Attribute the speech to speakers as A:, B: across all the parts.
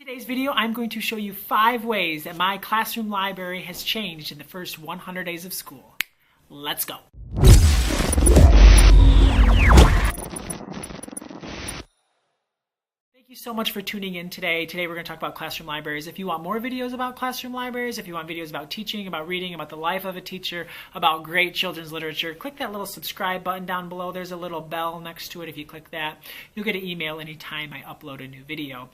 A: In today's video, I'm going to show you 5 ways that my classroom library has changed in the first 100 days of school. Let's go. Thank you so much for tuning in today. Today we're going to talk about classroom libraries. If you want more videos about classroom libraries, if you want videos about teaching, about reading, about the life of a teacher, about great children's literature, click that little subscribe button down below. There's a little bell next to it. If you click that, you'll get an email anytime I upload a new video.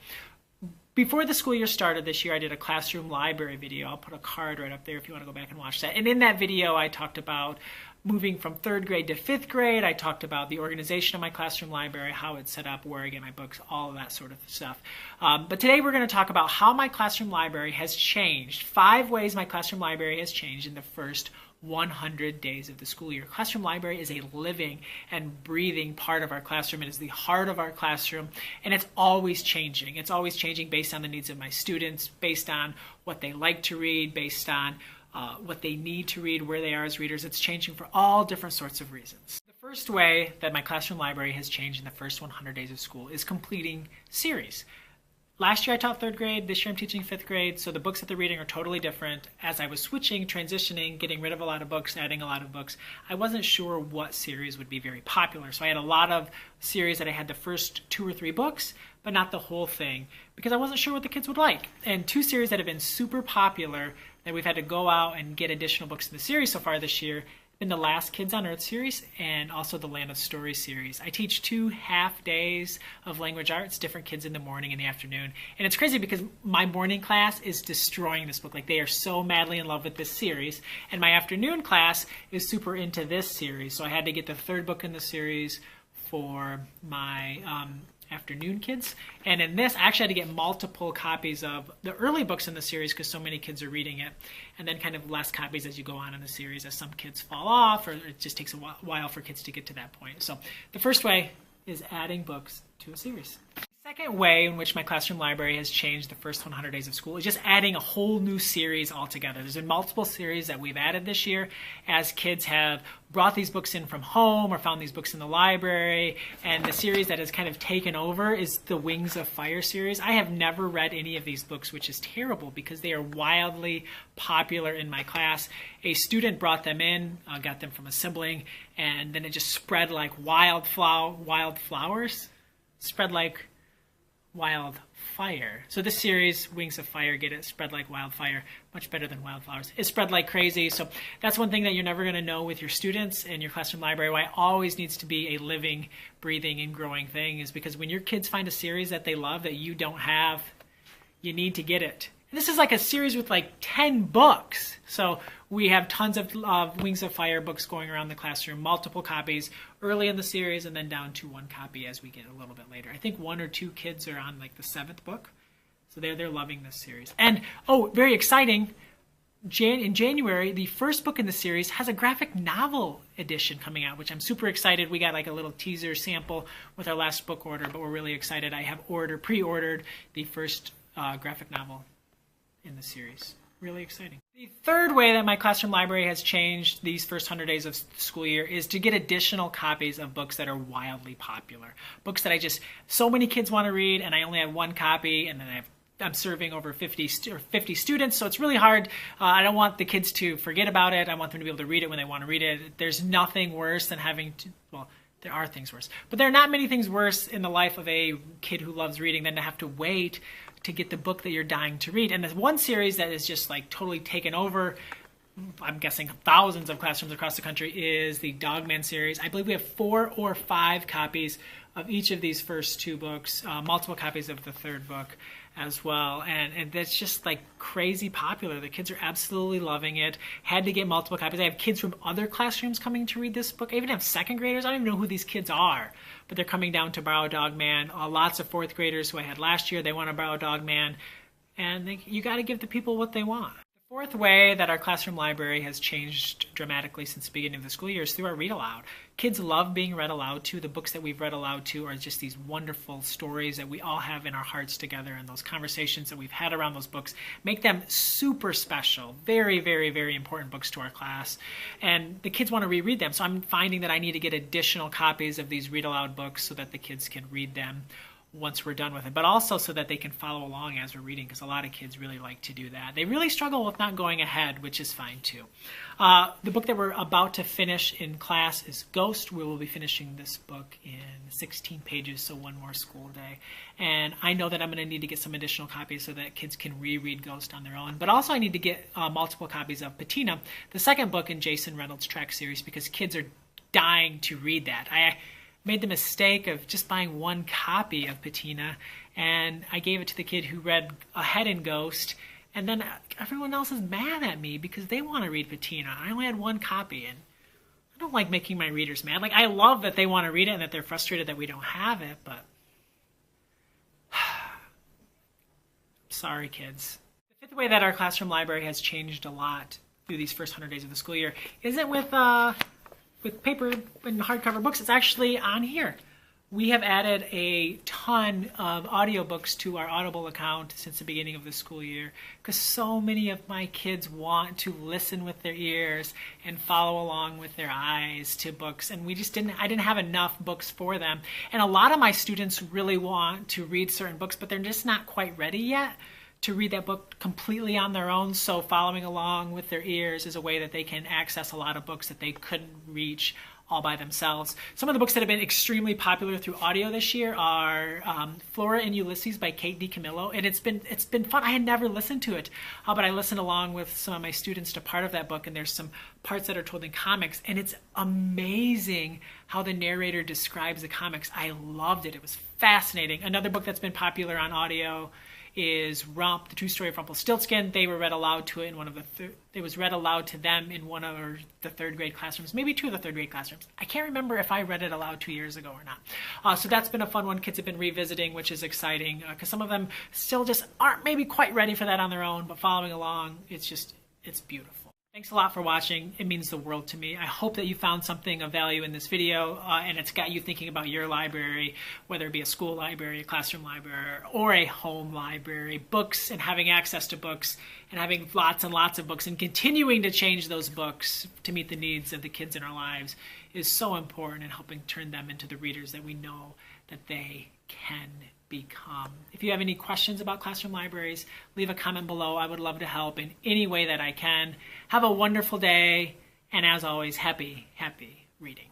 A: Before the school year started this year, I did a classroom library video. I'll put a card right up there if you want to go back and watch that. And in that video, I talked about moving from 3rd grade to 5th grade. I talked about the organization of my classroom library, how it's set up, where I get my books, all of that sort of stuff. But today we're going to talk about how my classroom library has changed. 5 ways my classroom library has changed in the first 100 days of the school year. Classroom library is a living and breathing part of our classroom. It is the heart of our classroom, and it's always changing. It's always changing based on the needs of my students, based on what they like to read, based on what they need to read, where they are as readers. It's changing for all different sorts of reasons. The first way that my classroom library has changed in the first 100 days of school is completing series. Last year I taught 3rd grade, this year I'm teaching 5th grade, so the books that they're reading are totally different. As I was switching, transitioning, getting rid of a lot of books, adding a lot of books, I wasn't sure what series would be very popular. So I had a lot of series that I had the first 2 or 3 books, but not the whole thing, because I wasn't sure what the kids would like. And 2 series that have been super popular that we've had to go out and get additional books in the series so far this year been the Last Kids on Earth series and also the Land of Stories series. I teach 2 half days of language arts, different kids in the morning and the afternoon. And it's crazy because my morning class is destroying this book. Like, they are so madly in love with this series. And my afternoon class is super into this series. So I had to get the 3rd book in the series for my afternoon kids. And in this, I actually had to get multiple copies of the early books in the series because so many kids are reading it, and then kind of less copies as you go on in the series as some kids fall off, or it just takes a while for kids to get to that point. So the first way is adding books to a series. The second way in which my classroom library has changed the first 100 days of school is just adding a whole new series altogether. There's been multiple series that we've added this year as kids have brought these books in from home or found these books in the library, and the series that has kind of taken over is the Wings of Fire series. I have never read any of these books, which is terrible because they are wildly popular in my class. A student brought them in, got them from a sibling, and then it just spread like wildflowers, spread like wildfire. So this series, Wings of Fire, get it, spread like wildfire, much better than wildflowers. It spread like crazy. So that's one thing that you're never going to know with your students in your classroom library, why it always needs to be a living, breathing, and growing thing, is because when your kids find a series that they love that you don't have, you need to get it. And this is like a series with like 10 books. So we have tons of Wings of Fire books going around the classroom, multiple copies early in the series, and then down to 1 copy as we get a little bit later. I think 1 or 2 kids are on like the 7th book. So they're loving this series. And, oh, very exciting, in January, the first book in the series has a graphic novel edition coming out, which I'm super excited. We got like a little teaser sample with our last book order, but we're really excited. I have pre-ordered the first graphic novel in the series. Really exciting. The third way that my classroom library has changed these first 100 days of the school year is to get additional copies of books that are wildly popular. Books that so many kids want to read, and I only have 1 copy, and then I'm serving over 50 students, so it's really hard. I don't want the kids to forget about it. I want them to be able to read it when they want to read it. There's nothing worse than having to, well, there are things worse, but there are not many things worse in the life of a kid who loves reading than to have to wait to get the book that you're dying to read. And there's one series that is just like totally taken over, I'm guessing thousands of classrooms across the country, is the Dogman series. I believe we have 4 or 5 copies of each of these first 2 books, multiple copies of the 3rd book as well, and that's just like crazy popular. The kids are absolutely loving it. Had to get multiple copies. I have kids from other classrooms coming to read this book. I even have 2nd graders. I don't even know who these kids are, but they're coming down to borrow Dogman. Lots of 4th graders who I had last year, they want to borrow Dogman, and you got to give the people what they want. The fourth way that our classroom library has changed dramatically since the beginning of the school year is through our read aloud. Kids love being read aloud to. The books that we've read aloud to are just these wonderful stories that we all have in our hearts together, and those conversations that we've had around those books make them super special. Very, very, very important books to our class. And the kids want to reread them, so I'm finding that I need to get additional copies of these read aloud books so that the kids can read them. once we're done with it, but also so that they can follow along as we're reading, because a lot of kids really like to do that. They really struggle with not going ahead, which is fine too. The book that we're about to finish in class is Ghost. We will be finishing this book in 16 pages, so one more school day. And I know that I'm going to need to get some additional copies so that kids can reread Ghost on their own. But also I need to get multiple copies of Patina, the second book in Jason Reynolds' Trek series, because kids are dying to read that. I made the mistake of just buying one copy of Patina, and I gave it to the kid who read ahead in Ghost, and then everyone else is mad at me because they want to read Patina. I only had one copy, and I don't like making my readers mad. Like, I love that they want to read it and that they're frustrated that we don't have it, but sorry, kids. The fifth way that our classroom library has changed a lot through these first 100 days of the school year isn't with paper and hardcover books. It's actually on here. We have added a ton of audiobooks to our Audible account since the beginning of the school year, because so many of my kids want to listen with their ears and follow along with their eyes to books, and I didn't have enough books for them. And a lot of my students really want to read certain books, but they're just not quite ready yet to read that book completely on their own, so following along with their ears is a way that they can access a lot of books that they couldn't reach all by themselves. Some of the books that have been extremely popular through audio this year are Flora and Ulysses by Kate DiCamillo, and it's been fun. I had never listened to it, but I listened along with some of my students to part of that book, and there's some parts that are told in comics, and it's amazing how the narrator describes the comics. I loved it. It was fascinating. Another book that's been popular on audio is Rump, the true story of Rumpelstiltskin. They were read aloud to it in one of it was read aloud to them in one of the third grade classrooms, maybe two of the third grade classrooms. I can't remember if I read it aloud 2 years ago or not. So that's been a fun one. Kids have been revisiting, which is exciting, because some of them still just aren't maybe quite ready for that on their own, but following along, it's beautiful. Thanks a lot for watching. It means the world to me. I hope that you found something of value in this video, and it's got you thinking about your library, whether it be a school library, a classroom library, or a home library. Books and having access to books and having lots and lots of books and continuing to change those books to meet the needs of the kids in our lives is so important in helping turn them into the readers that we know that they can become. If you have any questions about classroom libraries, leave a comment below. I would love to help in any way that I can. Have a wonderful day, and as always, happy reading.